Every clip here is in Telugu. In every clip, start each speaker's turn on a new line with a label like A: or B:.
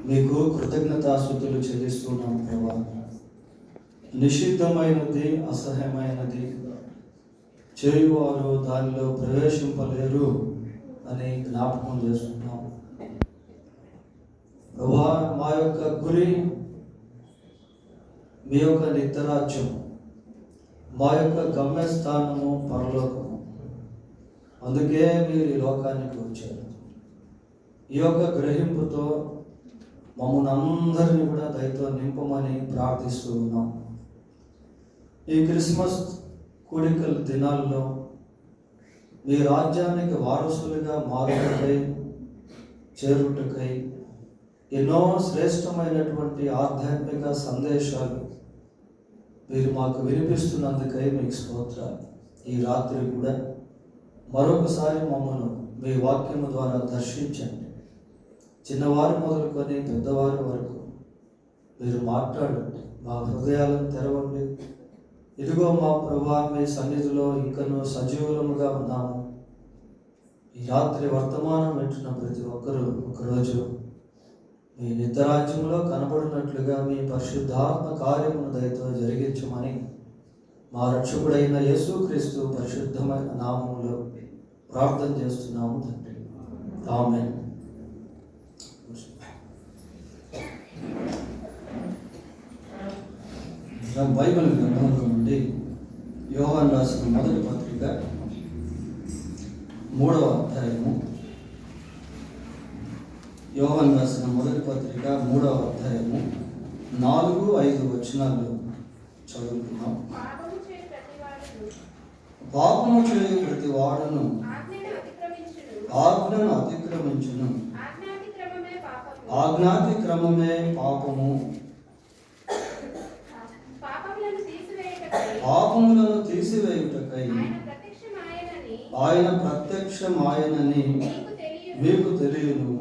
A: మీకు కృతజ్ఞతాస్తుతులు చెల్లిస్తున్నాం ప్రభా. నిషిద్ధమైనది, అసహ్యమైనది చేయువారు దానిలో ప్రవేశింపలేరు అని జ్ఞాపకం చేస్తున్నాం ప్రభా. మా యొక్క గురి మీ యొక్క నిత్యరాజ్యం, మా యొక్క గమ్యస్థానము పరలోకము. అందుకే మీరు ఈ లోకానికి వచ్చారు. ఈ యొక్క గ్రహింపుతో మమ్మల్ని అందరినీ కూడా దయతో నింపమని ప్రార్థిస్తూ ఉన్నాం. ఈ క్రిస్మస్ కూడికల దినాల్లో మీ రాజ్యానికి వారసులుగా మారుటకై, చేరుటకై ఎన్నో శ్రేష్టమైనటువంటి ఆధ్యాత్మిక సందేశాలు మీరు మాకు వినిపిస్తున్నందుకై మీకు స్తోత్రాలు. ఈ రాత్రి కూడా మరొకసారి మమ్మల్ని మీ వాక్యము ద్వారా దర్శించండి. చిన్నవారు మొదలుకొని పెద్దవారి వరకు మీరు మాట్లాడండి, మా హృదయాలను తెరవండి. ఇదిగో మా ప్రభా, మీ సన్నిధిలో ఇంకనూ సజీవులముగా ఉన్నాము. ఈ రాత్రి వర్తమానం వింటున్న ప్రతి ఒక్కరూ ఒకరోజు మీ నిత్యరాజ్యంలో కనబడినట్లుగా మీ పరిశుద్ధాత్మ కార్యమును దయతో జరిగించమని మా రక్షకుడైన యేసుక్రీస్తు పరిశుద్ధమైన నామములో ప్రార్థన చేస్తున్నాము తండ్రి. ఆమేన్. బైబిల్ గ్రంథంలో నుండి యోహాను రాసిన మొదటి పత్రిక 3వ అధ్యాయము. యోహాను రాసిన మొదటి పత్రిక 3వ అధ్యాయము 4-5 వచనాలు చదువుతున్నాం. పాపము చేయు ప్రతి వాడును ఆజ్ఞను అతిక్రమించును, ఆజ్ఞాతిక్రమమే పాపము. పాపములను తీసివేయుటకై ఆయన ప్రత్యక్షమాయనని మీకు తెలియను.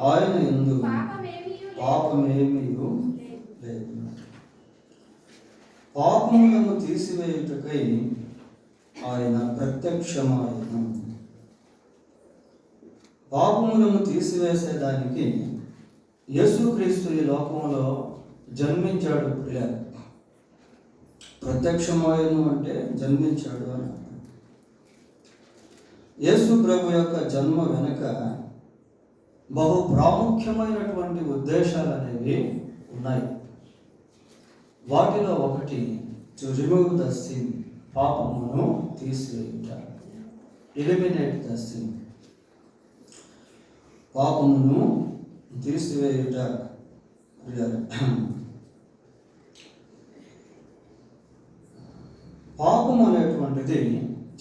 A: ఆయన యందు పాపమేమీ లేదు. పాపములను తీసివేయుటకై ఆయన ప్రత్యక్షమాయన. పాపములను తీసివేసేదానికి యేసుక్రీస్తు ఈ లోకంలో జన్మించాడు. ప్రియ, ప్రత్యక్షమాయను అంటే జన్మించాడు అని. యేసు ప్రభు యొక్క జన్మ వెనుక బహు ప్రాముఖ్యమైనటువంటి ఉద్దేశాలు అనేవి ఉన్నాయి. వాటిలో ఒకటి టు రిమూవ్ ద సిన్, పాపమును తీసివేయుట. ఎలిమినేట్ ద సిన్, పాపమును తీసివేయుట. పాపం అనేటువంటిది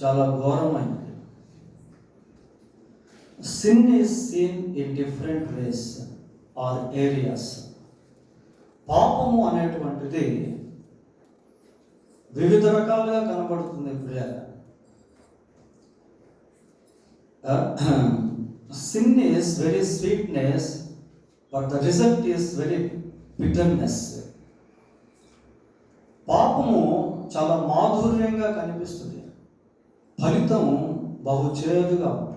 A: చాలా ఘోరమైనది. Sin is seen in different ways or areas. పాపము అనేటువంటిది వివిధ రకాలుగా కనబడుతుంది ప్రియ. Sin is very sweetness, but the result is very bitterness. పాపము చాలా మాధుర్యంగా కనిపిస్తుంది, ఫలితము బహు చేదుగా ఉంటుంది.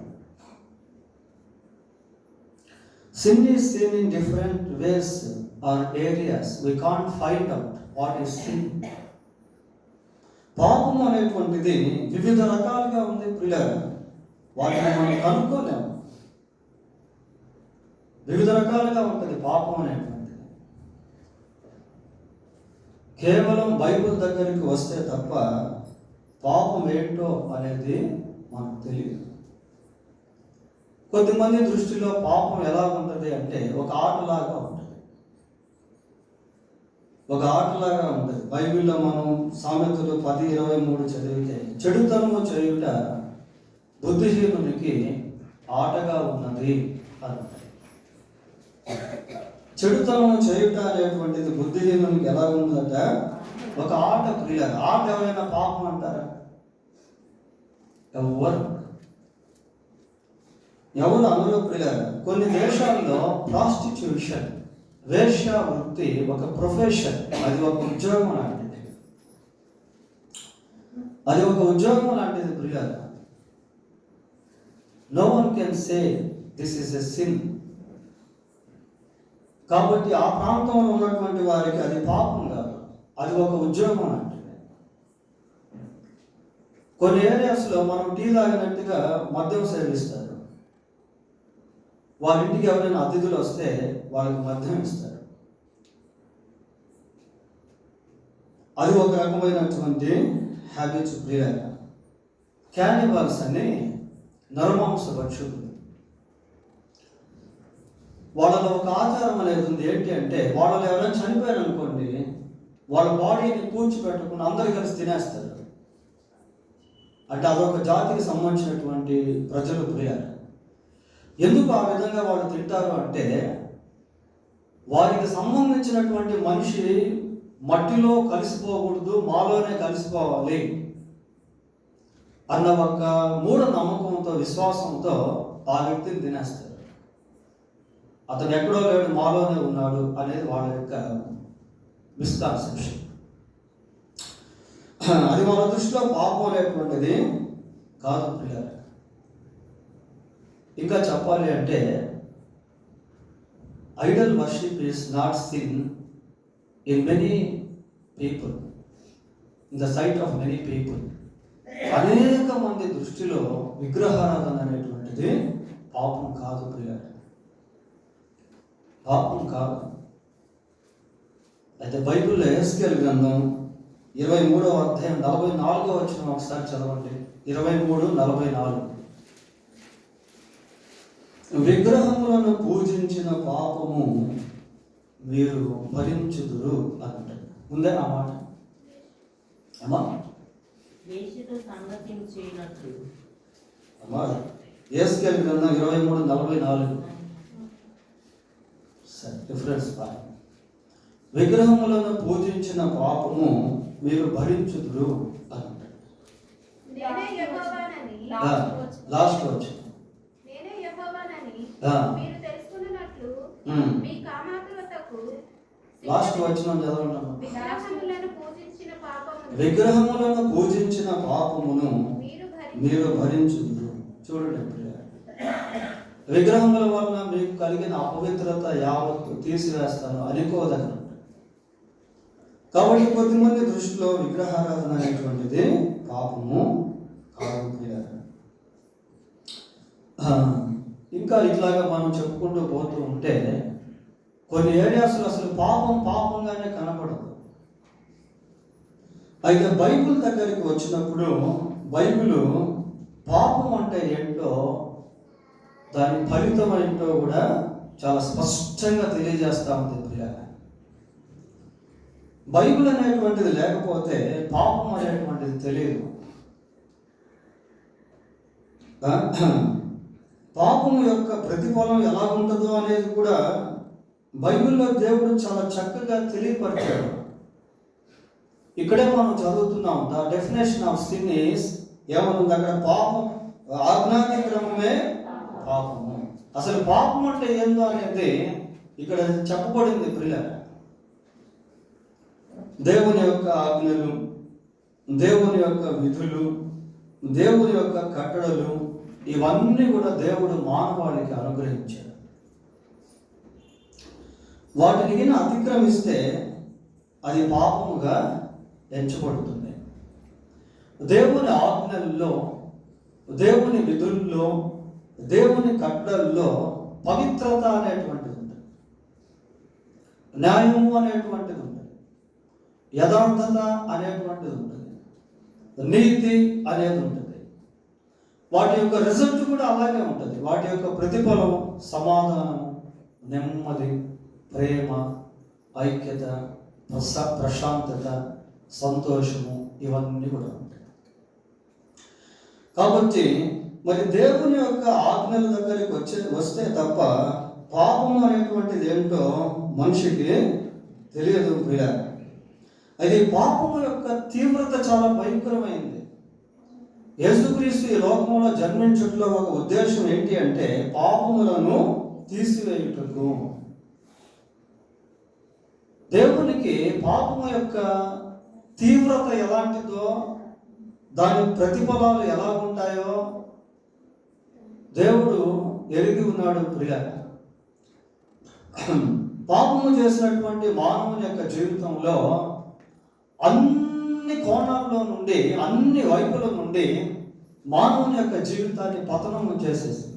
A: Sin is seen in different ways or areas. We can't find out what is sin. పాపము అనేటువంటిది వివిధ రకాలుగా ఉంది ప్రియులారా, వాటిని మనం కనుక్కోలేము. వివిధ రకాలుగా ఉంటుంది పాపం అనేటువంటిది. కేవలం బైబిల్ దగ్గరికి వస్తే తప్ప పాపం ఏంటో అనేది మనకు తెలియదు. కొద్దిమంది దృష్టిలో పాపం ఎలా ఉంటుంది అంటే ఒక ఆటలాగా ఉంటుంది. ఒక ఆటలాగా ఉంటుంది. బైబిల్లో మనం సామెతలు 10:23 చదివితే, చెడుతనము చేయుట బుద్ధిహీనునికి ఆటగా ఉన్నది అంటారు. చెడుతనము చేయుట అనేటువంటిది బుద్ధిహీనునికి ఎలా ఉందట? ఒక ఆట. ప్రియ, ఆట ఎవరైనా పాపం అంటారా? ఎవరు అందులో ప్రియ. కొన్ని దేశాల్లో ప్రాస్టిట్యూషన్, వేశ్య వృత్తి ఒక ప్రొఫెషన్, అది ఒక ఉద్యోగం లాంటిది. అది ఒక ఉద్యోగం లాంటిది ప్రియ. No one can say this is a sin. కాబట్టి ఆ ప్రాంతంలో ఉన్నటువంటి వారికి అది పాపం కాదు, అది ఒక ఉద్యోగం అంటే. కొన్ని ఏరియాస్లో మనం టీ తాగినట్టుగా మద్యం సేవిస్తారు. వాళ్ళ ఇంటికి ఎవరైనా అతిథులు వస్తే వాళ్ళకి మద్యం ఇస్తారు. అది ఒక రకమైనటువంటి హ్యాబిట్స్. ప్రియులారా, క్యానిబల్స్ అని నరమాంస భక్షకులు, వాళ్ళలో ఒక ఆచారం అనేది ఉంది. ఏంటి అంటే, వాళ్ళలో ఎవరైనా చనిపోయారు అనుకోండి, వాళ్ళ బాడీని పూడ్చిపెట్టకుండా అందరు కలిసి తినేస్తారు. అంటే అదొక జాతికి సంబంధించినటువంటి ప్రజలు. ప్రియారు, ఎందుకు ఆ విధంగా వాళ్ళు తింటారు అంటే, వారికి సంబంధించినటువంటి మనిషి మట్టిలో కలిసిపోకూడదు, మాలోనే కలిసిపోవాలి అన్న ఒక మూఢ నమ్మకంతో, విశ్వాసంతో ఆ వ్యక్తిని తినేస్తారు. అతను ఎక్కడో లేడు, మాలోనే ఉన్నాడు అనేది వాళ్ళ యొక్క మిస్కాన్సెప్షన్. అది మన దృష్టిలో పాపం అనేటువంటిది కాదు ప్రియులారా. ఇంకా చెప్పాలి అంటే, idol worship is not sin in many people, in the sight of many people. అనేక మంది దృష్టిలో విగ్రహారాధన అనేటువంటిది పాపం కాదు ప్రియులారా, పాపం కాదు. అయితే బైబిల్లో యెహెజ్కేలు గ్రంథం 23వ అధ్యాయం 44వ వచనం ఒకసారి చదవండి. 23:44. విగ్రహములను పూజించిన పాపము మీరు భరించుదురు అంటే ఉందే ఆ మాట. అమ్మా అమ్మా, యెహెజ్కేలు గ్రంథం 23:44 రిఫరెన్స్ పాయింట్. విగ్రహములను పూజించిన పాపము మీరు భరించుదురు అంటే లాస్ట్ వచ్చి లాస్ట్ వచ్చిన చదవండి. విగ్రహములను పూజించిన పాపమును మీరు భరించుదురు. చూడండి, విగ్రహముల వలన మీకు కలిగిన అపవిత్రత యావత్తు తీసివేస్తాను అనుకోదగను. కాబట్టి కొద్దిమంది దృష్టిలో విగ్రహారాధన అనేటువంటిది పాపము కాదు. ఇంకా ఇట్లాగా మనం చెప్పుకుంటూ పోతూ ఉంటే కొన్ని ఏరియాస్లో అసలు పాపం పాపంగానే కనపడదు. అయితే బైబిల్ దగ్గరికి వచ్చినప్పుడు బైబిల్ పాపం అంటే ఏంటో, దాని ఫలితం ఏంటో కూడా చాలా స్పష్టంగా తెలియజేస్తూ ఉంది ప్రియులారా. బైబిల్ అనేటువంటిది లేకపోతే పాపం అనేటువంటిది తెలియదు. పాపం యొక్క ప్రతిఫలం ఎలా ఉంటుందో అనేది కూడా బైబిల్లో దేవుడు చాలా చక్కగా తెలియపరిచాడు. ఇక్కడే మనం చదువుతున్నాం, the definition of sin is ఏమనుంది అక్కడ, పాపం ఆజ్ఞాతిక్రమమే పాపము. అసలు పాపం అంటే ఏందో అనేది ఇక్కడ చెప్పబడింది ప్రియులారా. దేవుని యొక్క ఆజ్ఞలు, దేవుని యొక్క విధులు, దేవుని యొక్క కట్టడలు, ఇవన్నీ కూడా దేవుడు మానవాళికి అనుగ్రహించాడు. వాటిని అతిక్రమిస్తే అది పాపముగా ఎంచబడుతుంది. దేవుని ఆజ్ఞల్లో, దేవుని విధుల్లో, దేవుని కట్టడల్లో పవిత్రత అనేటువంటిది ఉంటుంది, న్యాయము అనేటువంటిది ఉంటుంది, యథార్థత అనేటువంటిది ఉంటుంది, నీతి అనేది ఉంటుంది. వాటి యొక్క రిజల్ట్ కూడా అలాగే ఉంటుంది. వాటి యొక్క ప్రతిఫలం సమాధానం, నెమ్మది, ప్రేమ, ఐక్యత, ప్రశాంతత, సంతోషము, ఇవన్నీ కూడా ఉంటాయి. కాబట్టి మరి దేవుని యొక్క ఆజ్ఞల దగ్గరికి వస్తే తప్ప పాపం అనేటువంటిది ఏంటో మనిషికి తెలియదు ప్రియులారా. అయితే పాపము యొక్క తీవ్రత చాలా భయంకరమైంది. యేసుక్రీస్తు ఈ లోకంలో జన్మించుటలో ఒక ఉద్దేశం ఏంటి అంటే, పాపములను తీసివేయుటకు. దేవునికి పాపము యొక్క తీవ్రత ఎలాంటిదో, దాని ప్రతిఫలాలు ఎలా ఉంటాయో దేవుడు ఎరిగి ఉన్నాడు ప్రియులారా. పాపము చేసినటువంటి మానవుని యొక్క జీవితంలో అన్ని కోణాల్లో నుండి, అన్ని వైపుల నుండి మానవుని యొక్క జీవితాన్ని పతనము చేసేసింది.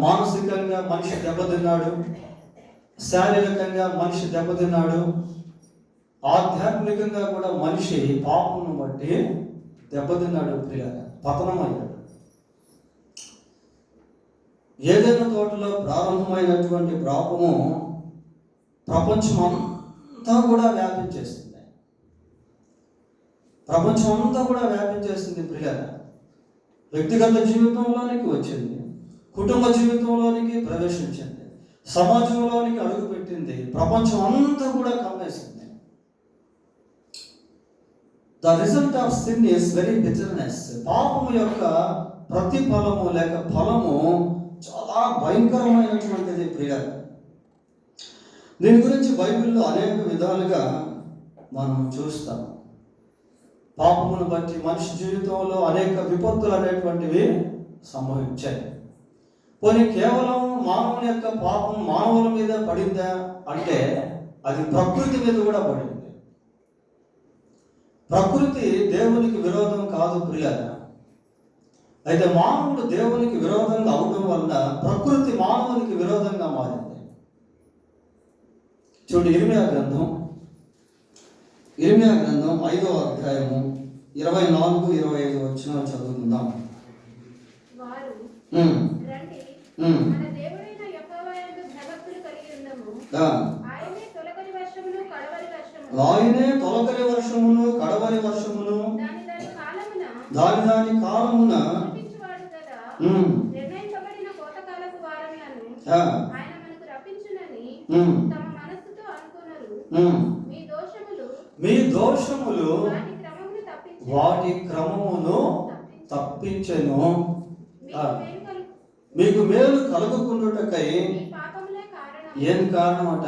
A: మానసికంగా మనిషి దెబ్బతిన్నాడు, శారీరకంగా మనిషి దెబ్బతిన్నాడు, ఆధ్యాత్మికంగా కూడా మనిషి పాపమును బట్టి దెబ్బతిన్నాడు, ప్రియులారా, పతనమయ్యాడు. ఏదైనా తోటలో ప్రారంభమైనటువంటి పాపము ప్రపంచం అంతా కూడా వ్యాపించేస్తుంది. ప్రపంచం అంతా కూడా వ్యాపించేస్తుంది, ప్రియులారా. వ్యక్తిగత జీవితంలోనికి వచ్చింది, కుటుంబ జీవితంలోనికి ప్రవేశించింది, సమాజంలోనికి అడుగుపెట్టింది, ప్రపంచం అంతా కూడా కమ్మేసింది. The result of sin is very bitterness. పాపము యొక్క ప్రతిఫలము లేక ఫలము చాలా భయంకరమైనటువంటిది, ప్రియులారా. దీని గురించి బైబిల్లో అనేక విధాలుగా మనం చూస్తాం. పాపమును బట్టి మనిషి జీవితంలో అనేక విపత్తులు అనేటువంటివి సంభవించాయి. పోనీ కేవలం మానవుని యొక్క పాపం మానవుల మీద పడిందా అంటే అది ప్రకృతి మీద కూడా పడింది. ప్రకృతి దేవునికి విరోధం కాదు, ప్రియులారా. అయితే మానవుడు దేవునికి విరోధంగా అవడం వలన ప్రకృతి మానవునికి విరోధంగా మారింది. చూడు, ఇర్మియా గ్రంథం 5వ అధ్యాయము 24-25 వచనాలు చదువుకుందాం.
B: మన దేవుడైన యెహోవా యందు భయభక్తులు కలిగి ఉండుము. ఆయనే తొలకరి వర్షమును కడవరి వర్షమును దాని కాలమున కురిపించువాడు కదా. నిర్ణయింపబడిన కోతకాలపు వారములను ఆయన మనకు రప్పించునని తమ మనస్సుతో అనుకొనరు. మీ దోషములు వాటి క్రమమును తప్పించెను. మీకు మేలు కలుగుకుండుటకై ఏం కారణమట?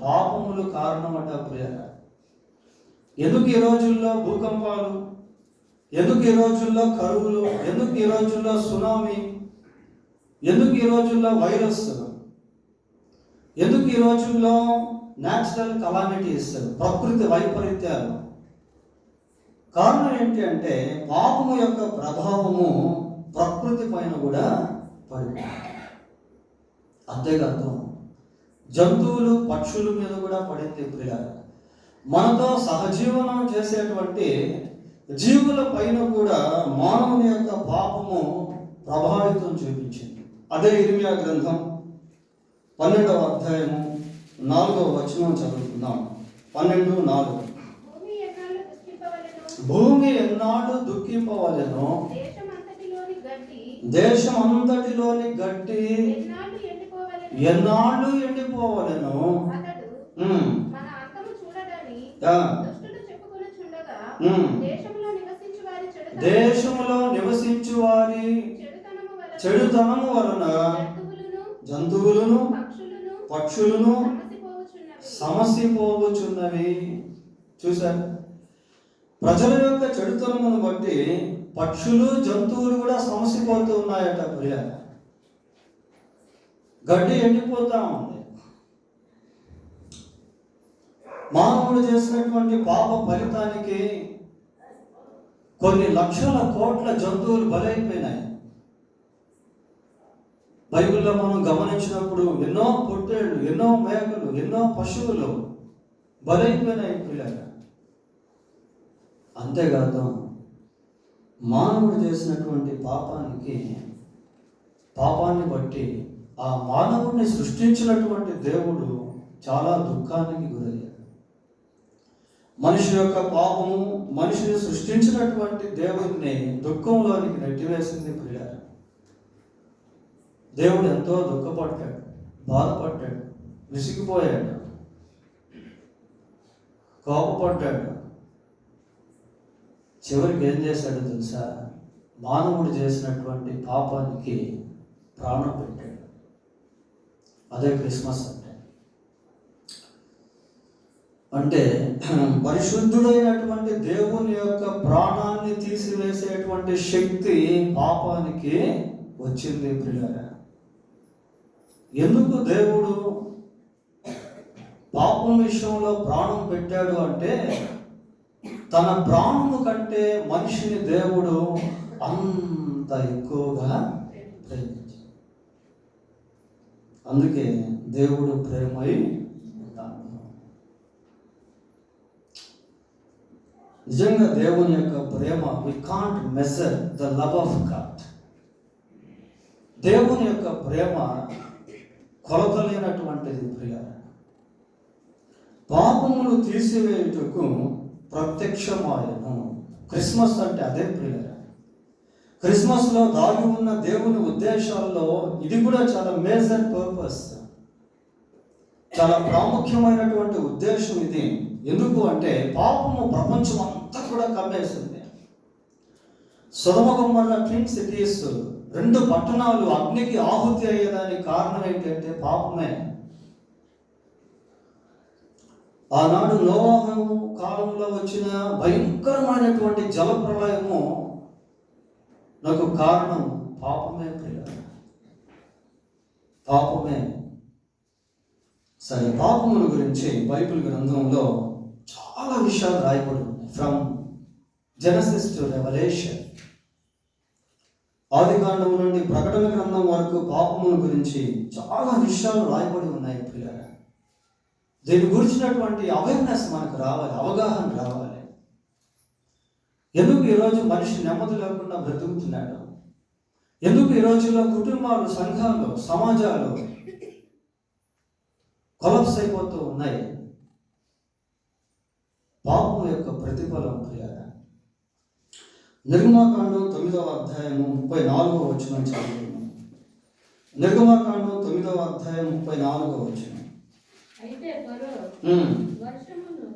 B: పాపములు కారణమట, ప్రియులారా. ఎందుకు ఈ రోజుల్లో భూకంపాలు, ఎందుకు ఈ రోజుల్లో కరువులు, ఎందుకు ఈ రోజుల్లో సునామీ, ఎందుకు ఈ రోజుల్లో వైరస్, ఎందుకు ఈ రోజుల్లో న్యాచురల్ కలామిటీస్, ప్రకృతి వైపరీత్యాలు? కారణం ఏంటి అంటే పాపము యొక్క ప్రభావము ప్రకృతి పైన కూడా పడింది. అంతేకాదు జంతువులు, పక్షుల మీద కూడా పడింది, ప్రియులారా. మనతో సహజీవనం చేసేటువంటి జీవుల పైన కూడా మానవుని యొక్క పాపము ప్రభావితం చూపించింది. అదే ఇర్మియా గ్రంథం 12వ అధ్యాయము 4వ వచనం చదువుకుందాం. 12:4. భూమి ఎన్నాడు దుఃఖింపవలెను, దేశం అంతటిలోని గడ్డి ఎన్నాళ్ళు ఎండిపోవలెను. దేశములో నివసించు వారి చెడుతనము వలన జంతువులను పక్షులను సమసిపోవచున్నవి. చూశారు, ప్రజల యొక్క చెడుతనమును బట్టి పక్షులు, జంతువులు కూడా సమసిపోతూ ఉన్నాయట, ప్రియులారా. గడ్డి ఎండిపోతా ఉంది. మానవుడు చేసినటువంటి పాప ఫలితానికి కొన్ని లక్షల కోట్ల జంతువులు బలైపోయినాయి. బైబిల్లో మనం గమనించినప్పుడు ఎన్నో పొట్టేళ్ళు, ఎన్నో మేకలు, ఎన్నో పశువులు బలైపోయినాయి, ప్రియులారా. అంతేకాదు మానవుడు చేసినటువంటి పాపాన్ని బట్టి ఆ మానవుడిని సృష్టించినటువంటి దేవుడు చాలా దుఃఖానికి గురయ్యాడు. మనిషి యొక్క పాపము మనిషిని సృష్టించినటువంటి దేవుడిని దుఃఖంలోనికి నెట్టివేసింది, ప్రియులారా. దేవుడు ఎంతో దుఃఖపడ్డాడు, బాధపడ్డాడు, విసిగిపోయాడు, కోపపడ్డాడు. చివరికి ఏం చేశాడో తెలుసా? మానవుడు చేసినటువంటి పాపానికి ప్రాణం పెట్టాడు. అదే క్రిస్మస్ అంటే పరిశుద్ధుడైనటువంటి దేవుని యొక్క ప్రాణాన్ని తీసివేసేటువంటి శక్తి పాపానికి వచ్చింది, ప్రియులారా.
A: ఎందుకు దేవుడు పాపం విషయంలో ప్రాణం పెట్టాడు అంటే, తన ప్రాణము కంటే మనిషిని దేవుడు అంత ఎక్కువగా ప్రేమించాడు. అందుకే దేవుడు ప్రేమై ఉన్నాడు. నిజంగా దేవుని యొక్క ప్రేమ, we can't measure the love of God. దేవుని యొక్క ప్రేమ కొలతలేనటువంటిది ప్రియులారా. పాపములు తీసివేయుటకు ప్రత్యక్షమాయను. క్రిస్మస్ అంటే అదే ప్రియులారా. క్రిస్మస్లో దాగి ఉన్న దేవుని ఉద్దేశాల్లో ఇది కూడా చాలా మేజర్ పర్పస్, చాలా ప్రాముఖ్యమైనటువంటి ఉద్దేశం ఇది. ఎందుకు అంటే పాపము ప్రపంచం అంతా కూడా కమ్మేసింది. సొదొమ గొమొర్రా ట్విన్ సిటీస్, 2 పట్టణాలు అగ్నికి ఆహుతి అయ్యేదానికి కారణం ఏంటంటే పాపమే. ఆనాడు నోవహు కాలంలో వచ్చిన భయంకరమైనటువంటి జలప్రళయము నాకు కారణం పాపమే ప్రియులారా, పాపమే. సరే, పాపముల గురించి బైబిల్ గ్రంథంలో చాలా విషయాలు రాయబడి ఉన్నాయి. ఫ్రమ్ జెనసిస్ టు రెవల్యూషన్, ఆదికాండం నుండి ప్రకటన గ్రంథం వరకు పాపముల గురించి చాలా విషయాలు రాయబడి ఉన్నాయి ప్రియులారా. దీని గురించినటువంటి అవేర్నెస్ మనకు రావాలి, అవగాహన రావాలి. ఎందుకు ఈరోజు మనిషి నెమ్మది లేకుండా బ్రతుకుతున్నాడు? ఎందుకు ఈ రోజుల్లో కుటుంబాలు, సంఘాలు, సమాజాలు కొలాప్స్ అయిపోతూ ఉన్నాయి? పాపం యొక్క ప్రతిఫలం ప్రియులారా. నిర్గమకాండం 9వ అధ్యాయము 34వ వచనం చదువుతున్నాం. నిర్గమకాండం 9వ అధ్యాయం 34వ వచనం.
C: అయితే ఫరో వర్షమును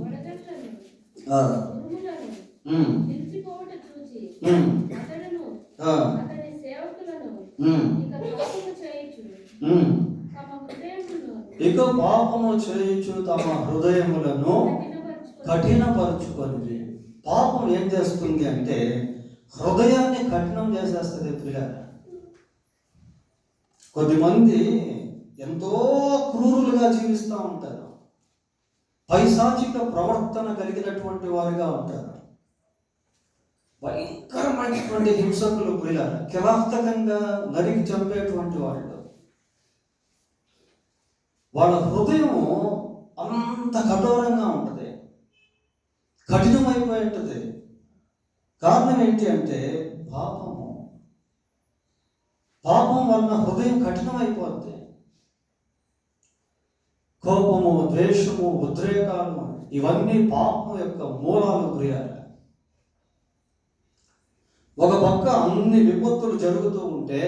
C: వడగండ్లను ఉరుములను నిలిచిపోవుట చూచి అతడును అతని సేవకులను
A: ఇక పాపము చేయుచు తమ హృదయములను కఠినపరుచుకొని. పాపం ఏం చేస్తుంది అంటే హృదయాన్ని కఠినం చేసేస్తుంది ప్రియులారా. కొద్దిమంది ఎంతో క్రూరులుగా జీవిస్తూ ఉంటారు, పైశాచిక ప్రవర్తన కలిగినటువంటి వారిగా ఉంటారు, భయంకరమైనటువంటి హింసకులు ప్రియులారా, కిరాతకంగా నరికి చంపేటువంటి వాళ్ళు. వాళ్ళ హృదయము అంత కఠోరంగా ఉంటుంది, కఠినమైపోయి ఉంటుంది. కారణం ఏంటి అంటే పాపము. పాపం వలన హృదయం కఠినమైపోద్ది. కోపము, ద్వేషము, ఉద్రేకాలు ఇవన్నీ పాపం యొక్క మూలాలు ప్రియాలి. ఒక పక్క అన్ని విపత్తులు జరుగుతూ ఉంటే,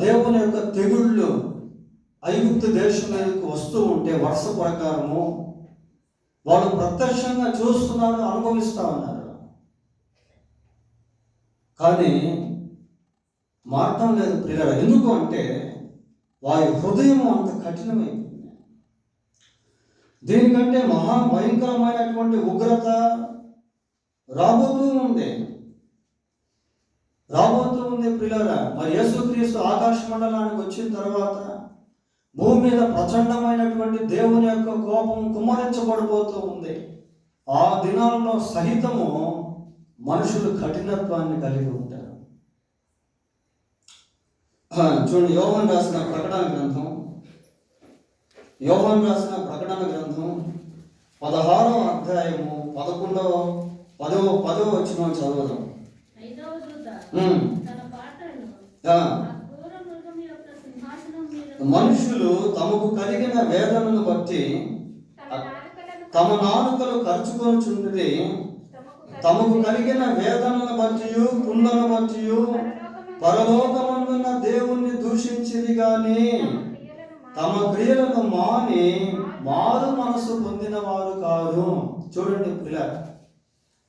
A: దేవుని యొక్క తెగుళ్ళు ఐగుప్తు దేశం మీదకి వస్తూ ఉంటే వరుస ప్రకారము వాళ్ళు ప్రత్యక్షంగా చూస్తున్నారు, అనుభవిస్తూ ఉన్నారు. కానీ మారటం లేదు ప్రియులారా. ఎందుకు అంటే వారి హృదయం అంత కఠినమైపోయింది. దీనికంటే మహాభయంకరమైనటువంటి ఉగ్రత రాబోతూ ఉంది ప్రియులారా. మరి యేసుక్రీస్తు ఆకాశ మండలానికి వచ్చిన తర్వాత భూమి మీద ప్రచండమైనటువంటి దేవుని యొక్క కోపం కుమ్మరించబడిపోతూ ఉంది. ఆ దినాల్లో సహితము మనుషులు కఠినత్వాన్ని కలిగి ఉంటారు. చూడండి, యోహాను రాసిన ప్రకటన గ్రంథం 16వ అధ్యాయము 10వ వచనం చదువుదాం. మనుషులు తమకు కలిగిన వేదనను బట్టి తమ నాలుకలు ఖర్చుకొనుచుండిరి, తమకు కలిగిన వేదనను బట్టి పుండ్లను బట్టి పరలోకమందున్న దేవుణ్ణి దూషించిరి గాని తమ క్రియలను మాని మారు మనసు పొందిన వారు కాదు. చూడండి పిల్లలు,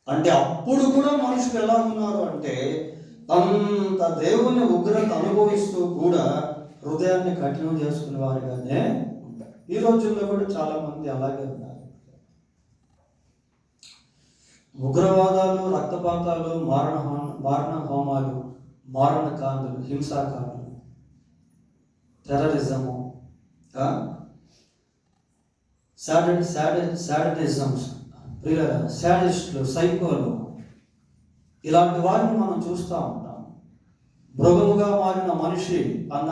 A: అంటే అప్పుడు కూడా మనుషులు ఎలా ఉన్నారు అంటే అంత దేవుని ఉగ్రత అనుభవిస్తూ కూడా హృదయాన్ని కఠినం చేసుకునే వారుగానే ఈ రోజుల్లో కూడా చాలా మంది అలాగే ఉన్నారు. ఉగ్రవాదాలు, రక్తపాతాలు, మారణ హోమాలు, మారణకాండలు, హింసాకాండలు టెర్రరిజము, శాడిజమ్స్, శాడిస్టులు, సైకోలు, ఇలాంటి వారిని మనం చూస్తూ ఉంటాం. మృగముగా మారిన మనిషి అన్న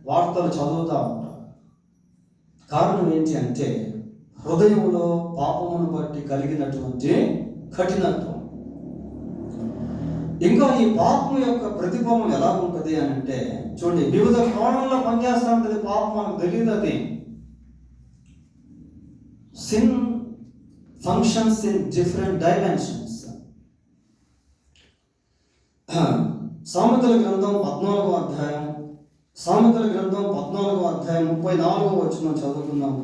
A: వార్తలు చదువుతూ ఉంటాం. కారణం ఏంటి అంటే హృదయంలో పాపమును బట్టి కలిగినటువంటి కఠినత్వం. ఇంకా ఈ పాపం యొక్క ప్రతిఫలం ఎలా ఉంటుంది అని అంటే చూడండి, వివిధ కోణంలో పనిచేస్తూ ఉంటుంది పాపం, మనకు తెలియదు. అది sin functions in different dimensions. సామెతల గ్రంథం 14వ అధ్యాయం 34వ వచనం చదువుకుందాం.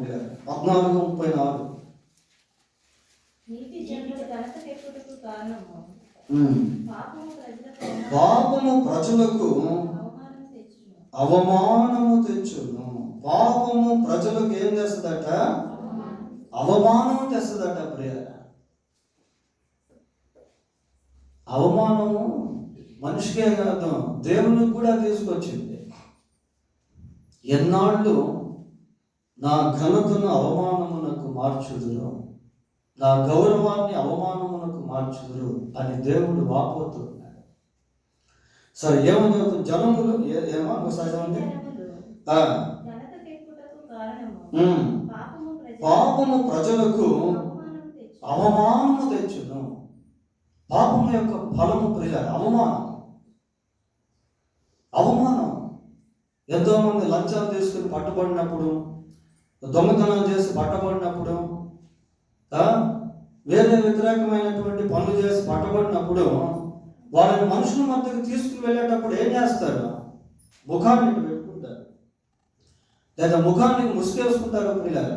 A: 14:34.
C: నీతి జనుల ఘనతకెక్కుటకు కారణము
A: పాపము ప్రజలకు అవమానము తెచ్చును. పాపము ప్రజలకు ఏం చేస్తుందట? అవమానం తెస్తుందట. ప్రియ, అవమానము మనిషికే కాదు, దేవునికి కూడా తీసుకొచ్చింది. ఎన్నాళ్ళు నా ఘనతను అవమానమునకు మార్చుదురు, నా గౌరవాన్ని అవమానమునకు మార్చుదురు అని దేవుడు వాపోతున్నాడు. సరే, ఏమని చెప్తుంది? జనములు ఏమో ఒకసారి పాపము ప్రజలకు అవమానము తెచ్చును. పాపము యొక్క ఫలము ప్రియ అవమానం. ఎంతో మంది లంచాలు తీసుకుని పట్టుబడినప్పుడు, దొంగతనం చేసి పట్టబడినప్పుడు, వేరే వ్యతిరేకమైనటువంటి పనులు చేసి పట్టబడినప్పుడు వాళ్ళని మనుషుల మధ్యకు తీసుకుని వెళ్ళేటప్పుడు ఏం చేస్తారు? ముఖాన్ని ఇటు పెట్టుకుంటారు, లేదా ముఖానికి ముసుకేసుకుంటారు. పిల్లలు,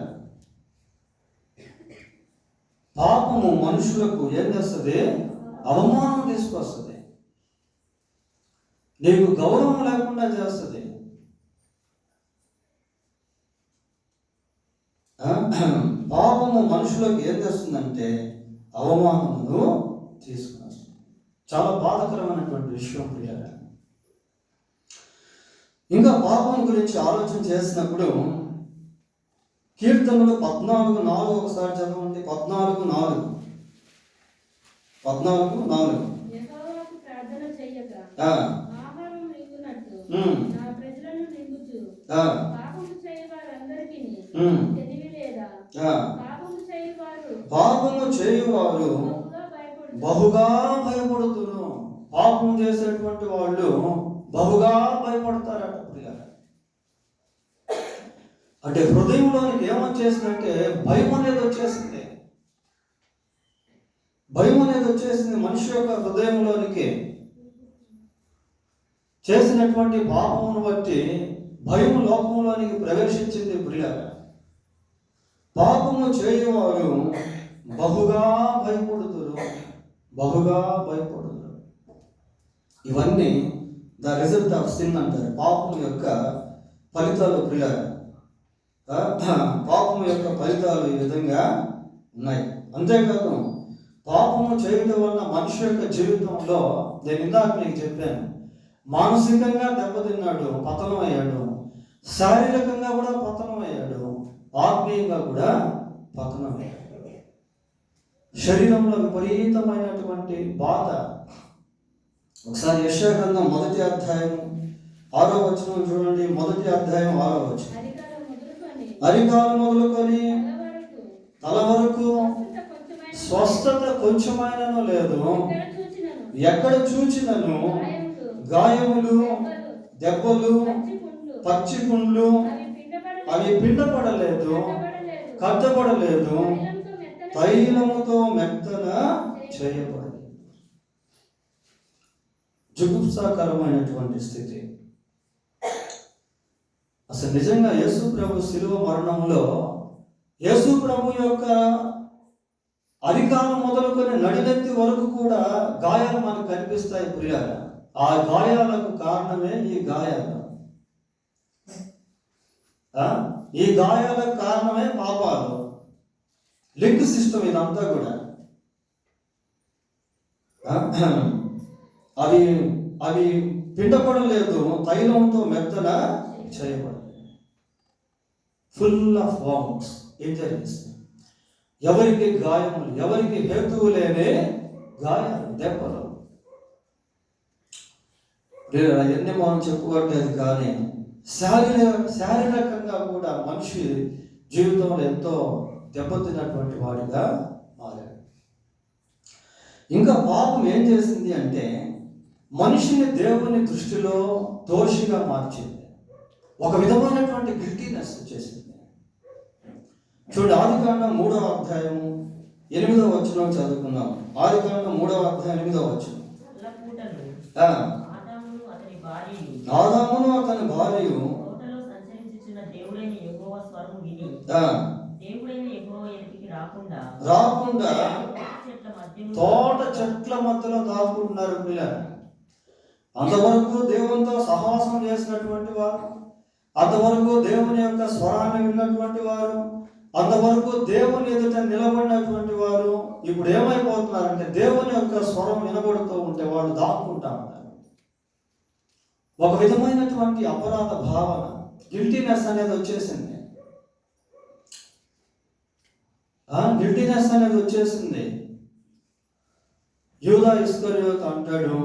A: పాపము మనుషులకు ఏం చేస్తుంది? అవమానం తీసుకొస్తుంది, నీకు గౌరవం లేకుండా చేస్తుంది. పాపము మనుషులకు ఏం చేస్తుందంటే అవమానమును తీసుకుని వస్తుంది. చాలా బాధకరమైనటువంటి విషయం ప్రియారా. ఇంకా పాపం గురించి ఆలోచన చేసినప్పుడు కీర్తనలు 14:4 ఒకసారి చదవండి. 14:4.
C: యెహోవాకు ప్రార్థన చెయ్యక ఆహారం మిగులునట్టు నా ప్రజలను నింపుచు పాపము చేయవారందరికిని తెలివి లేదా?
A: పాపము చేయువారు బహుగా భయపడుతున్నారు. పాపం చేసేటువంటి వాళ్ళు బహుగా భయపడతారట. అంటే హృదయంలోనికి ఏమొచ్చేసిందంటే భయం అనేది వచ్చేసింది. భయం అనేది వచ్చేసింది మనిషి యొక్క హృదయంలోనికి. చేసినటువంటి పాపమును బట్టి భయం లోకంలోనికి ప్రవేశించింది. ప్రియ, పాపము చేయువారు బహుగా భయపడుతున్నారు. ఇవన్నీ ద రిజల్ట్ ఆఫ్ సిన్ అంటారు. పాపం యొక్క ఫలితాలు. ప్రియ, పాపం యొక్క ఫలితాలు ఈ విధంగా ఉన్నాయి. అంతేకాదు, పాపము చేయడం వల్ల మనిషి యొక్క జీవితంలో, నేను ఇందాక మీకు చెప్పాను, మానసికంగా దెబ్బతిన్నాడు, పతనం అయ్యాడు, శారీరకంగా కూడా పతనం అయ్యాడు, ఆత్మీయంగా కూడా పతనం అయ్యాడు. శరీరంలో విపరీతమైనటువంటి బాధ. ఒకసారి యెషయా గ్రంథం 1వ అధ్యాయం 6వ వచనం చూడండి. 1వ అధ్యాయం 6వ వచనం. అరికాలు మొదలుకొని తల వరకు స్వస్థత కొంచెమైనను లేదు, ఎక్కడ చూచినను గాయములు, దెబ్బలు, పచ్చి పుండ్లు, అవి పిండపడలేదు, కట్టబడలేదు, తైలముతో మెత్తన చేయబడి. జుగుప్సాకరమైనటువంటి స్థితి. అసలు నిజంగా యేసు ప్రభు శిలువ మరణంలో యేసు ప్రభు యొక్క అరికాలు మొదలుకొని నడినెత్తి వరకు కూడా గాయాలు మనకు కనిపిస్తాయి. ప్రియాల, ఆ గాయాలకు కారణమే ఈ గాయాలు. ఈ గాయాలకు కారణమే పాపాలు. లింక్ సిస్టమ్ ఇదంతా కూడా. అవి పిండపడలేదు, తైలంతో మెత్తన చేయబడలేదు. Full of worms, injuries. ఎవరికి గాయములు, ఎవరికి హేతువు లేని గాయాలు, దెబ్బలు. అవన్నీ మనం చెప్పుకోవట్లేదు, కానీ శారీరకంగా కూడా మనిషి జీవితంలో ఎంతో దెబ్బతిన్నటువంటి వాడిగా మారాడు. ఇంకా పాపం ఏం చేసింది అంటే మనిషిని దేవుని దృష్టిలో దోషిగా మార్చింది. ఒక విధమైనటువంటి గిల్టీనెస్ వచ్చేసింది. చూడండి, ఆదికాండం 3వ అధ్యాయము 8వ వచనం చదువుకున్నాం. ఆదికాండం 3వ అధ్యాయం 8వ వచనం. ఆదామును అతని భార్యయు రాకుండా తోట చెట్ల మధ్యలో దాక్కుంటున్నారు పిల్లలు. అంతవరకు దేవునితో సహవాసం చేసినటువంటి వారు, అంతవరకు దేవుని యొక్క స్వరాన్ని విన్నటువంటి వారు, అంతవరకు దేవుని ఎదుట నిలబడినటువంటి వారు ఇప్పుడు ఏమైపోతున్నారంటే దేవుని యొక్క స్వరం వినబడుతూ ఉంటే వాళ్ళు దాక్కుంటా ఉంటారు. ఒక విధమైనటువంటి అపరాధ భావన, గిల్టీనెస్ అనేది వచ్చేసింది. గిల్టీనెస్ అనేది వచ్చేసింది. యూదా ఇస్కరియోతు అంటాడు,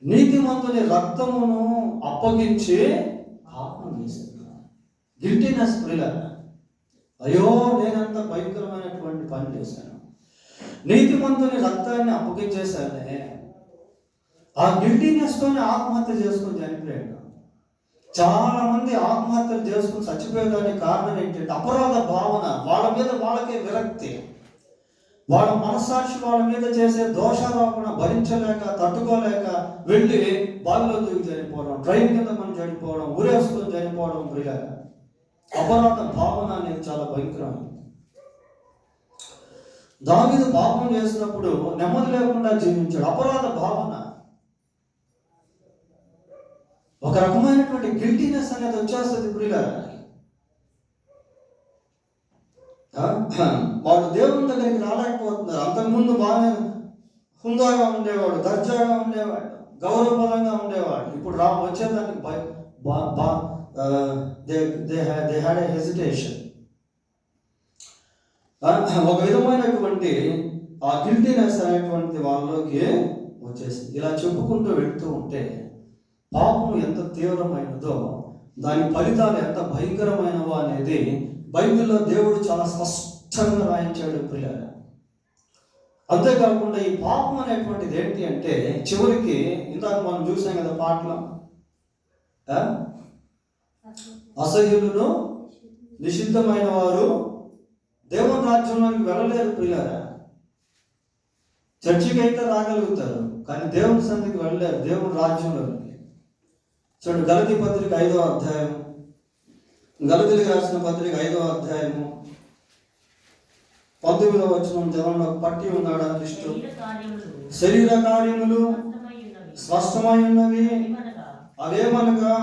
A: నీతిమంతుని రక్తమును అప్పగించి పాపం చేశాను. గిల్టీనెస్ ప్రియులారా, అయ్యో నేనంత భయంకరమైనటువంటి పని చేశాను, నీతిమంతుని రక్తాన్ని అప్పగించేశానే. ఆ గిల్టీనెస్ తోనే ఆత్మహత్య చేసుకుని చనిపోయాడు. చాలా మంది ఆత్మహత్యలు చేసుకుని చచ్చిపోయేదానికి కారణం ఏంటంటే అపరాధ భావన, వాళ్ళ మీద వాళ్ళకే విరక్తి, వాళ్ళ మనస్సాక్షి వాళ్ళ మీద చేసే దోషారోపణ భరించలేక తట్టుకోలేక వెళ్ళి బావిలో దూకి చనిపోవడం, ట్రైన్ కింద మనం చనిపోవడం, ఊరేసుకొని చనిపోవడం. ప్రియులారా, అపరాధ భావన అనేది చాలా భయంకరమైనది. దావీదు పాపం చేసినప్పుడు నెమ్మది లేకుండా జీవించాడు. అపరాధ భావన, ఒక రకమైనటువంటి గిల్టీనెస్ అనేది వచ్చేస్తుంది ప్రియులారా. వాళ్ళు దేవుని దగ్గరికి రాలేకపోతున్నారు. అంతకుముందు బాగానే హుందాగా ఉండేవాడు, దర్జాగా ఉండేవాడు, గౌరవపరంగా ఉండేవాడు. ఇప్పుడు వచ్చేదానికి దే హ్యాడ్ ఎ హెసిటేషన్. ఒక విధమైనటువంటి ఆ గిల్టీనెస్ అనేటువంటి వాళ్ళలోకి వచ్చేసింది. ఇలా చెప్పుకుంటూ వెళ్తూ ఉంటే పాపం ఎంత తీవ్రమైనదో, దాని ఫలితాలు ఎంత భయంకరమైనవో అనేది బైబిల్లో దేవుడు చాలా స్పష్టంగా రాయించాడు ప్రియులారా. అంతేకాకుండా ఈ పాపం అనేటువంటిది ఏంటి అంటే చివరికి ఇందాక మనం చూసాం కదా పాటలో, అసహ్యులను నిషిద్ధమైన వారు దేవుని రాజ్యంలోకి వెళ్ళలేరు ప్రియులారా. చర్చికి అయితే రాగలుగుతారు, కానీ దేవుని సన్నిధికి వెళ్ళలేరు, దేవుని రాజ్యంలోకి. చూడండి, గలతీ పత్రిక 5వ అధ్యాయం, గలతీలకు రాసిన పత్రిక 5వ అధ్యాయము 19వ వచనం చదవండి. పట్టి ఉన్నాడు ఆ లిస్టు. శరీర కార్యములు స్పష్టమై ఉన్నవి, అవేమనగా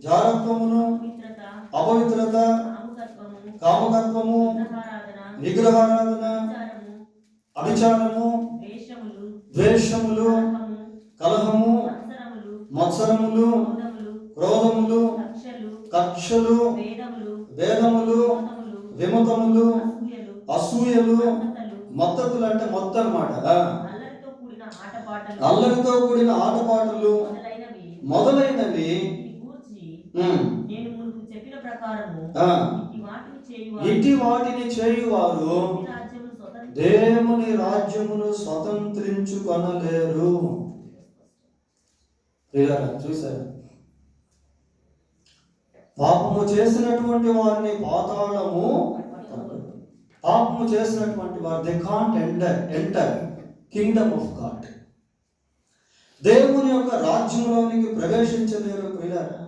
A: జారత్వమును, అపవిత్రత, కామకత్వము, విగ్రహారాధన, అభిచారము, ద్వేషములు, కలహము, మత్సరములు, క్రోధములు, కక్షలు, భేదములు, విమతములు, అసూయలు, మద్దతులు అంటే మొత్తం అన్నమాట. అల్లరితో కూడిన ఆటపాటలు మొదలైనవి ఇట్టి వాటిని చేయువారు దేవుని రాజ్యమును స్వతంత్రించుకొనలేరు. చూశారు, పాపము చేసినటువంటి వారిని పాతాళము, పాపము చేసినటువంటి వారు they can't enter Kingdom of God. దేవుని యొక్క రాజ్యంలోనికి ప్రవేశించలేరు ప్రియులారా.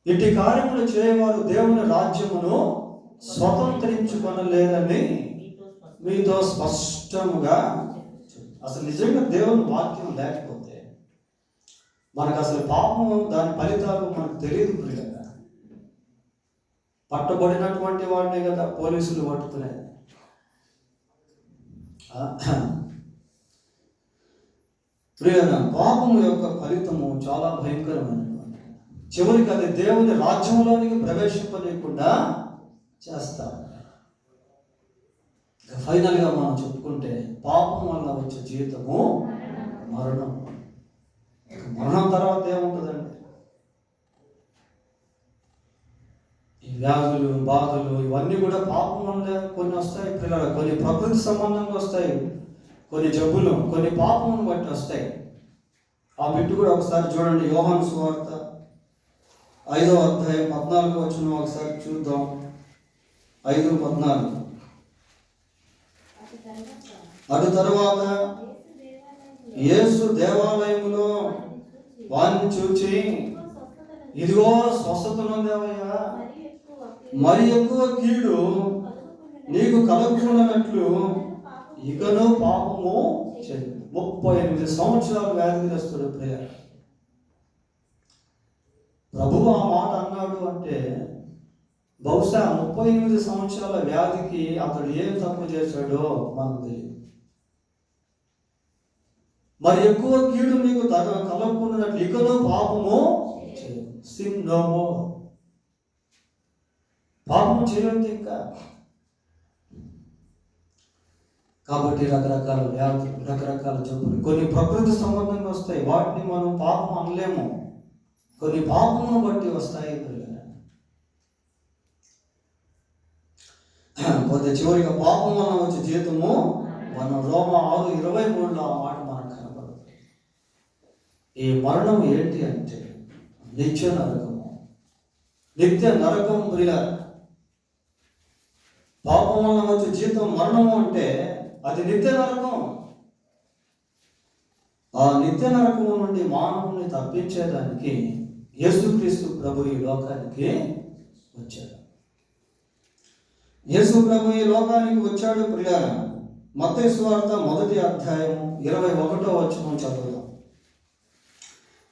A: ఇట్టి కార్యములు చేయవారు దేవుని రాజ్యమును స్వతంత్రించుకొనలేరని మీతో స్పష్టముగా. అసలు నిజంగా దేవుని వాక్యం లేకపోతే మనకు అసలు పాపము దాని ఫలితాలు మనకు తెలియదు ప్రియులారా. పట్టబడినటువంటి వాడినే కదా పోలీసులు పట్టుకునేది. ప్రియులారా, పాపము యొక్క ఫలితము చాలా భయంకరమైనటువంటి. చివరికి అది దేవుని రాజ్యంలోనికి ప్రవేశింపలేకుండా చేస్తాం. ఫైనల్గా మనం చెప్పుకుంటే పాపం వల్ల వచ్చే జీవితము మరణం. మరణం తర్వాత ఏముంటుందండి? ఈ వ్యాధులు, బాధలు ఇవన్నీ కూడా పాపం వల్ల కొన్ని వస్తాయి పిల్లలు, కొన్ని ప్రకృతి సంబంధంగా వస్తాయి, కొన్ని జబ్బులు కొన్ని పాపమును బట్టి వస్తాయి. ఆ బిట్టు కూడా ఒకసారి చూడండి. యోహాను సువార్త 5వ అధ్యాయం 14వ వచనం ఒకసారి చూద్దాం. 5:14. అటు తరువాత యేసు దేవాలయములో వారిని చూచి, ఇదిగో స్వస్థత నొందావయ్యా, మరి ఎక్కువ కీడు నీకు కలుగుకున్నట్లు ఇకను పాపము చేయి. 38 సంవత్సరాలు వ్యాధిగ్రస్తుడు ప్రియ. ప్రభువు ఆ మాట అన్నాడు అంటే బహుశా 38 సంవత్సరాల వ్యాధికి అతడు ఏం తప్పు చేశాడో మనకు తెలియదు. మరి ఎక్కువ కీడు నీకు కలుగుకున్నట్లు ఇకను పాపము చేయి. Sin no more. పాపం చేయొద్దు ఇంకా. కాబట్టి రకరకాల వ్యాధులు, రకరకాల జబ్బులు, కొన్ని ప్రకృతి సంబంధంగా వస్తాయి, వాటిని మనం పాపం అనలేము. కొన్ని పాపమును బట్టి వస్తాయి. పోతే చివరిగా పాపం వల్ల వచ్చే జీవితము మనం రోమ 6:23 ఆ మాట మనకు కనబడుతుంది. ఈ మరణం ఏంటి అంటే నిత్య నరకము. నిత్య నరకం ప్రియ. పాపం వల్ల వచ్చే జీవితం మరణము అంటే అది నిత్య నరకం. ఆ నిత్య నరకము నుండి మానవుని తప్పించేదానికి యేసుక్రీస్తు ప్రభు ఈ లోకానికి వచ్చాడు. యేసు ప్రభు ఈ లోకానికి వచ్చాడు ప్రియారా. మత్తయి సువార్త 1వ అధ్యాయము 21వ వచనం చదువుదాం.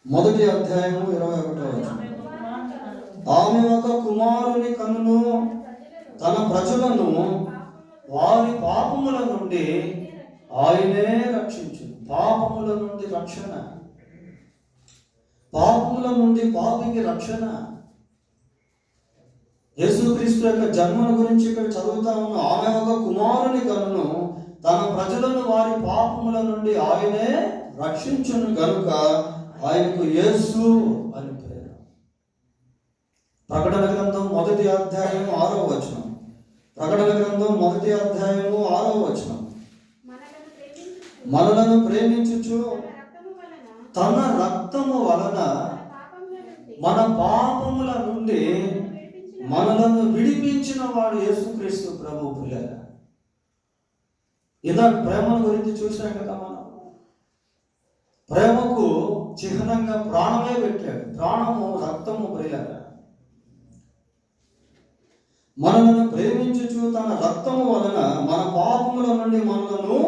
A: 1వ అధ్యాయము 21వ వచనం. ఆమె ఒక కుమారుని కనును తన ప్రజలను వారి పాపముల నుండి ఆయనే రక్షించు. పాపముల నుండి రక్షణ, పాపముల నుండి పాపికి రక్షణ. యేసుక్రీస్తు యొక్క జన్మను గురించి ఇక్కడ చదువుతా ఉన్నాం. ఆమె ఒక కుమారుని కనును తన ప్రజలను వారి పాపముల నుండి ఆయనే రక్షించును గనుక ఆయనకు యేసు అని పేరు. ప్రకటన గ్రంథం 1వ అధ్యాయం 6వ వచనం. ప్రకటన గ్రంథం 1వ అధ్యాయము 6వ వచనం. మనలను ప్రేమించుచు తన రక్తము వలన మన పాపముల నుండి మనలను విడిపించిన వాడు యేసుక్రీస్తు ప్రభు పిల్లల. ఇందాక ప్రేమను గురించి చూసాం కదా. మనం ప్రేమకు చిహ్నంగా ప్రాణమే పెట్టాడు. ప్రాణము, రక్తము పిల్లల. మనలను ప్రేమించుచు తన రక్తము వలన మన పాపముల నుండి మనలను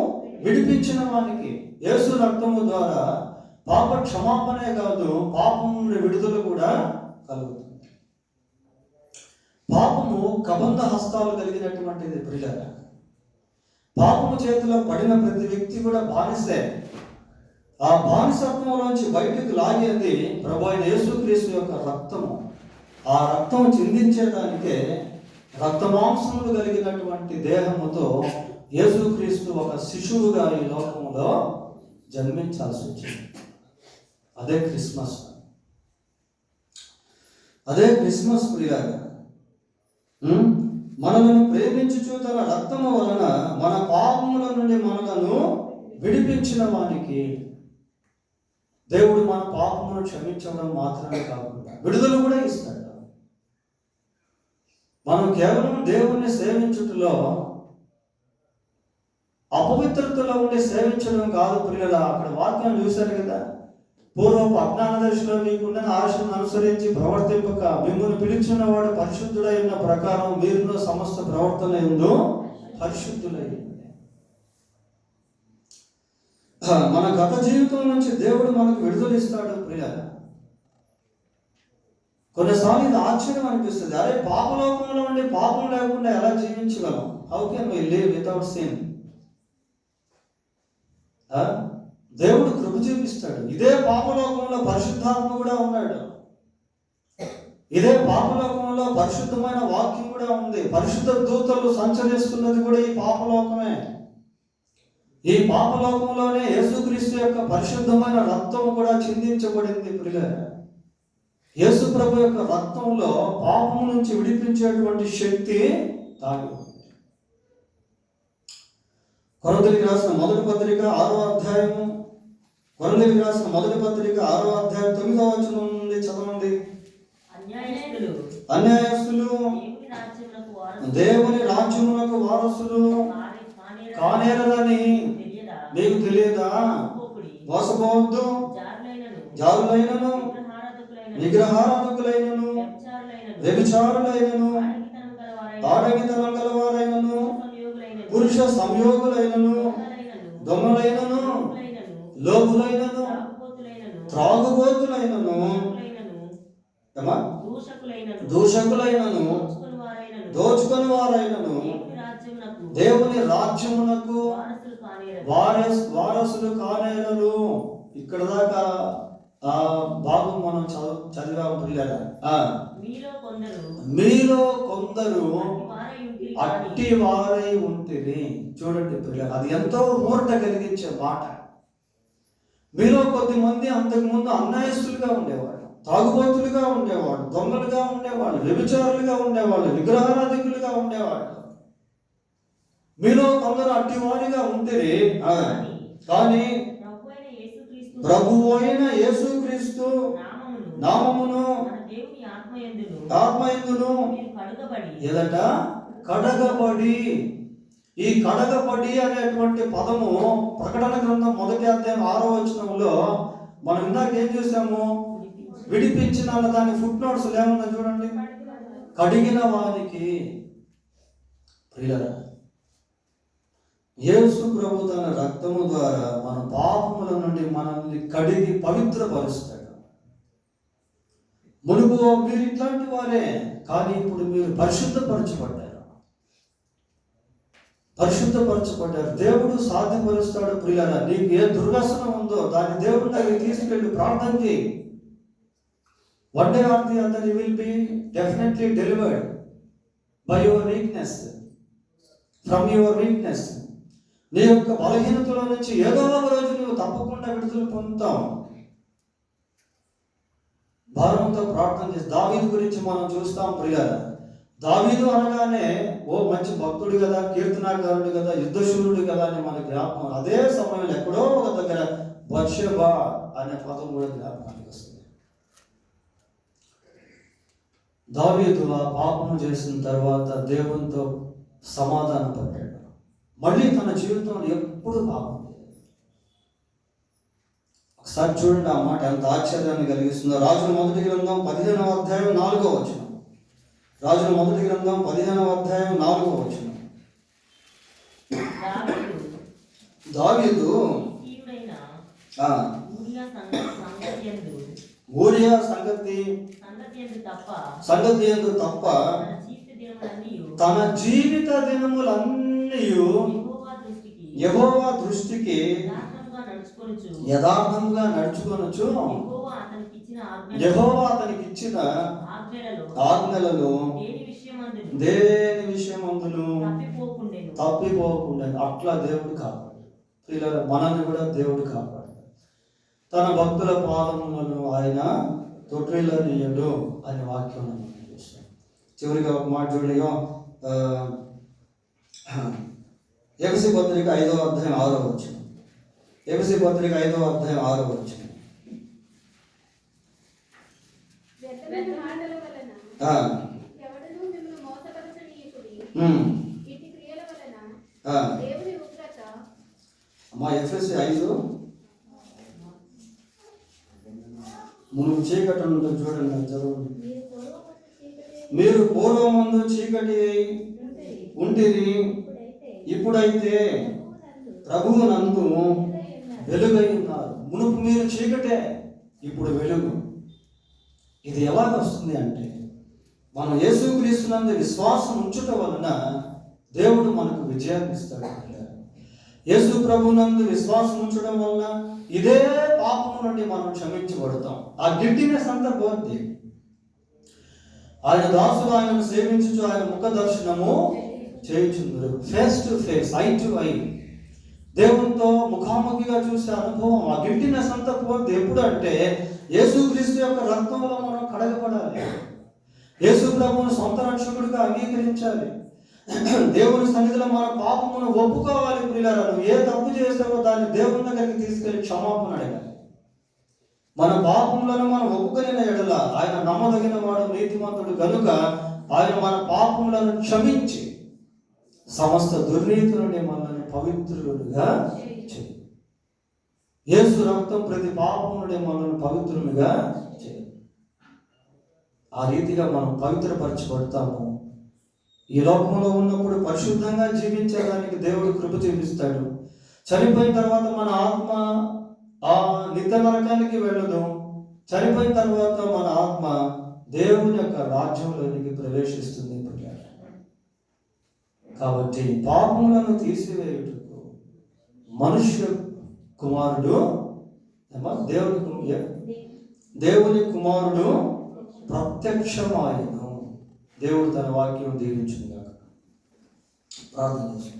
A: విడిపించిన వానికి. యేసు రక్తము ద్వారా పాప క్షమాపణే కాదు, పాపం నుండి విడుదల కూడా కలుగుతుంది. పాపము కబంధ హస్తాలు కలిగినటువంటిది ప్రియుల. పాపము చేతిలో పడిన ప్రతి వ్యక్తి కూడా బానిసే. ఆ బానిసత్వంలోంచి బయటకు లాగేది ప్రభు అయిన యేసుక్రీస్తు యొక్క రక్తము. ఆ రక్తం చిందించేదానికే రక్తమాంసములు కలిగినటువంటి దేహముతో యేసుక్రీస్తు ఒక శిశువుగా ఈ లోకములో జన్మించాల్సి వచ్చింది. అదే క్రిస్మస్. అదే క్రిస్మస్ ప్రియాగా. మనలను ప్రేమించుచు తన రక్తము వలన మన పాపముల నుండి మనలను విడిపించిన వానికి. దేవుడు మన పాపమును క్షమించడం మాత్రమే కాకుండా విడుదల కూడా ఇస్తాడు. మనం కేవలం దేవుణ్ణి సేవించుటలో, అపవిత్రతలో ఉండి సేవించడం కాదు ప్రియుల. అక్కడ వాక్యం చూశారు కదా. పూర్వపు అజ్ఞాన దశలో మీకున్న ఆశను అనుసరించి ప్రవర్తింపక మిమ్మల్ని పిలిచిన వాడు పరిశుద్ధుడై ఉన్న ప్రకారం మీరును సమస్త ప్రవర్తన యందు పరిశుద్ధులై. మన గత జీవితం నుంచి దేవుడు మనకు విడుదలిస్తాడు ప్రియ. కొన్నిసార్లు ఇది ఆశ్చర్యం అనిపిస్తుంది. అరే, పాపలోకంలో ఉండి పాపం లేకుండా ఎలా జీవించగలం? How can we live without sin? దేవుడు కృప చూపిస్తాడు. ఇదే పాపలోకంలో పరిశుద్ధాత్మ కూడా ఉన్నాడు. ఇదే పాపలోకంలో పరిశుద్ధమైన వాక్యం కూడా ఉంది. పరిశుద్ధ దూతలు సంచరిస్తున్నది కూడా ఈ పాపలోకమే. ఈ పాపలోకంలోనే యేసుక్రీస్తు యొక్క పరిశుద్ధమైన రక్తం కూడా చిందించబడింది. ప్రియులారా, యేసు ప్రభు యొక్క రక్తంలో పాపం నుంచి విడిపించేటువంటి శక్తి దాగి ఉంది. కొరింథీయులకు రాసిన మొదటి పత్రిక 6వ అధ్యాయము, కొరింథీయులకు రాసిన మొదటి పత్రిక 6వ అధ్యాయం 9వ వచనం నుండి చదవండి. అన్యాయస్తులు దేవుని రాజ్యమునకు వారసులు కానేరని మీకు తెలియదా? మోసపోవద్దు. జారులైనను, విగ్రహారాధకులైనను, వ్యభిచారులైనను, ఆడగితనం గలవారైనను, పురుష సంయోగులైనను, దొంగలైనను, లోపులైనను, త్రాగుబోతులైనను, దూషకులైనను, దోచుకొని వారైనను దేవుని రాజ్యమునకు వారసులు కానేరరు. ఇక్కడ దాకా ఆ భాగం మనం చదివాము పిల్లరా. మీలో కొందరు అట్టి వారై ఉంటుంది. చూడండి పిల్లలు, అది ఎంతో ఊరట కలిగించే మాట. మీలో కొద్ది మంది అంతకుముందు అన్యాయస్తులుగా ఉండేవాళ్ళు, తాగుబోతులుగా ఉండేవాళ్ళు, దొంగలుగా ఉండేవాళ్ళు, వ్యభిచారులుగా ఉండేవాళ్ళు, విగ్రహారాధికులుగా ఉండేవాళ్ళు. మీలో కొందరు అట్టివారిగా ఉంటే, కానీ ప్రభువు అయిన యేసుక్రీస్తు నామమును ఆత్మయందును ఎదట కడగబడి. ఈ కడగబడి అనేటువంటి పదము ప్రకటన గ్రంథం 1వ అధ్యాయం 6వ వచనంలో మనం ఇందాక ఏం చూసాము? విడిపించిన అన్న దాని ఫుట్ నోట్స్ ఏమన్నా చూడండి. కడిగిన వారికి. ప్రియులారా, యేసు ప్రభు తన రక్తము ద్వారా మన పాపముల నుండి మనల్ని కడిగి పవిత్రపరుస్తాడు. మునుపు మీరు ఇట్లాంటి వారే, కానీ ఇప్పుడు మీరు పరిశుద్ధపరచబడ్డారు. దేవుడు సాధ్యపరుస్తాడు. ప్రియులారా, నీకు ఏ దుర్వ్యసనం ఉందో దాన్ని దేవుడి దగ్గర తీసుకెళ్ళి ప్రార్థన చేయి. One day or the other you will be definitely delivered by your weakness, from your weakness. నీ యొక్క బలహీనతలో నుంచి ఏదో ఒక రోజు నువ్వు తప్పకుండా విడుదల పొందుతావు. భారంతో ప్రార్థన చేసి దావీదు గురించి మనం చూస్తాం. ప్రియులారా, దావీదు అనగానే ఓ మంచి భక్తుడు కదా, కీర్తనాకారుడు కదా, యుద్ధశూరుడు కదా అని మన జ్ఞాపకం. అదే సమయంలో ఎక్కడో ఒక దగ్గర బత్షెబా అనే పదం కూడా జ్ఞాపకానికి వస్తుంది. దావీదు ఆ పాపము చేసిన తర్వాత దేవునితో సమాధాన పడ్డాడు. మళ్ళీ తన జీవితంలో ఎప్పుడు పాపం చేయలేదు. ఒకసారి చూడండి ఆ మాట ఎంత ఆశ్చర్యాన్ని కలిగిస్తుందో. రాజుల మొదటి గ్రంథం 15వ అధ్యాయం 4వ వచనం. రాజుల మొదటి గ్రంథం 15వ అధ్యాయం 4వ వచనం. దావీదు ఊరియా సంగతి యందు తప్ప తన జీవిత దినములన్నీ యెహోవా దృష్టికి యథార్థంగా నడుచుకొనుచు యెహోవా అతనికి ఇచ్చిన ఆజ్ఞలలో దేని విషయమందును తప్పిపోకుండా అట్లా దేవుడు కాపాడు. పిల్లల మనల్ని కూడా దేవుడు కాపాడు. తన భక్తుల పాదములను ఆయన తొట్టిల్లనీయడు అనే వాక్యం మనం చూస్తాం. చివరిగా ఒక మాట చూడలేయో. ఎఫెసీ పత్రిక 5వ అధ్యాయం 6వ వచనం. ఎఫెసీ పత్రిక 5వ అధ్యాయం 6వ వచనం. అమ్మా ఎఫెసీ 5 మునుపు చీకటి ఉంటుంది చూడండి, చదవండి. మీరు పూర్వమందు చీకటి ఉంటిరి, ఇప్పుడైతే ప్రభువు నందు వెలుగై ఉన్నారు. మునుపు మీరు చీకటే, ఇప్పుడు వెలుగు. ఇది ఎలాగ వస్తుంది అంటే మనం యేసుక్రీస్తునందు విశ్వాసం ఉంచుట వలన దేవుడు మనకు విజయాన్ని ఇస్తాడు. యేసు ప్రభునందు విశ్వాసం ఉంచడం వలన ఇదే పాపము నుండి మనం క్షమించబడతాం. ఆ గిల్టీనెస్ అంతా పోద్ది. ఆయన దాసులు ఆయనను సేవించుచు ఆయన ముఖ దర్శనము చేయుచుందరు. Face to face, eye to eye, దేవునితో ముఖాముఖిగా చూసే అనుభవం. ఆ గిల్టీనెస్ అంతా పోతే ఎప్పుడు అంటే యేసుక్రీస్తు యొక్క రక్తంలో మనం కడగబడాలి, యేసు ప్రభువును సొంత రక్షకుడిగా అంగీకరించాలి, దేవుని సన్నిధిలో మన పాపమును ఒప్పుకోవాలి. ప్రియులారా, నువ్వు ఏ తప్పు చేస్తావో దాన్ని దేవుని దగ్గరికి తీసుకెళ్లి క్షమాపణ అడగాలి. మన పాపములను మనం ఒప్పుకొనిన ఎడల ఆయన నమ్మదగిన వాడు, నీతిమంతుడు కనుక ఆయన మన పాపములను క్షమించి సమస్త దుర్నీతి నుండి మనల్ని పవిత్రులుగా చేయి. యేసు రక్తం ప్రతి పాపం నుండి మనల్ని పవిత్రులుగా చేయి. ఆ రీతిగా మనం పవిత్రపరచబడతాము. ఈ లోకంలో ఉన్నప్పుడు పరిశుద్ధంగా జీవించడానికి దేవుడు కృప చూపిస్తాడు. చనిపోయిన తర్వాత మన ఆత్మ ఆ నిత్య నరకానికి వెళ్ళదు. చనిపోయిన తర్వాత మన ఆత్మ దేవుని యొక్క రాజ్యంలోనికి ప్రవేశిస్తుంది. కాబట్టి పాపములను తీసివేయుటకు మనుష్య కుమారుడు దేవుని కుమారుడు ప్రత్యక్షమాయను. దేవుడు తన వాక్యం దీవించుగా ప్రార్థన చేసి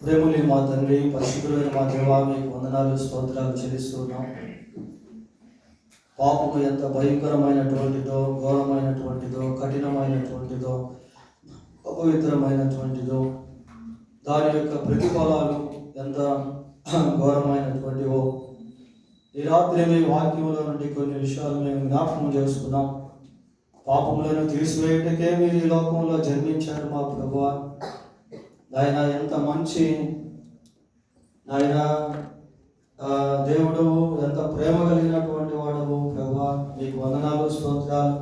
A: ప్రేమలి మా తండ్రి, పరిశుద్ధులైన మా దేవా, మీకు వందనాలు స్తోత్రాలు చెల్లిస్తున్నాం. పాపము ఎంత భయంకరమైనటువంటిదో, ఘోరమైనటువంటిదో, కఠినమైనటువంటిదో, అపవిత్రమైనటువంటిదో, దాని యొక్క ప్రతిఫలాలు ఎంత ఘోరమైనటువంటివో ఈ రాత్రి మీ వాక్యంలో నుండి కొన్ని విషయాలు మేము జ్ఞాపకం చేసుకున్నాం. పాపములను తీసివేయటకే మీరు ఈ లోకంలో జన్మించారు మా ప్రభువా. ఆయన ఎంత మంచి ఆయన దేవుడు, ఎంత ప్రేమ కలిగినటువంటి వాడవు ప్రభువా. మీకు వందనాలు స్తోత్రాలు.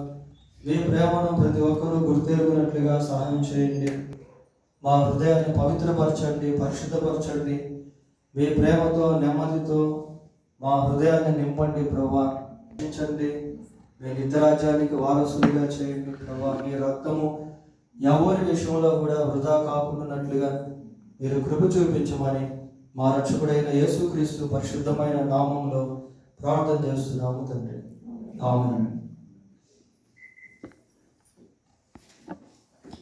A: మీ ప్రేమను ప్రతి ఒక్కరూ గుర్తెరుగునట్లుగా సహాయం చేయండి. మా హృదయాన్ని పవిత్రపరచండి, పరిశుద్ధపరచండి. మీ ప్రేమతో, నెమ్మదితో మా హృదయాన్ని నింపండి ప్రభువా. రక్షించండి. మీ నిత్యరాజ్యానికి వారసులుగా చేయండి ప్రభువా. మీ రక్తము ఎవరి విషయంలో కూడా వృధా కాకుండానట్లుగా మీరు కృప చూపించమని మా రక్షకుడైన యేసుక్రీస్తు పరిశుద్ధమైన నామంలో ప్రార్థన చేస్తున్నాము తండ్రి. ఆమేన్.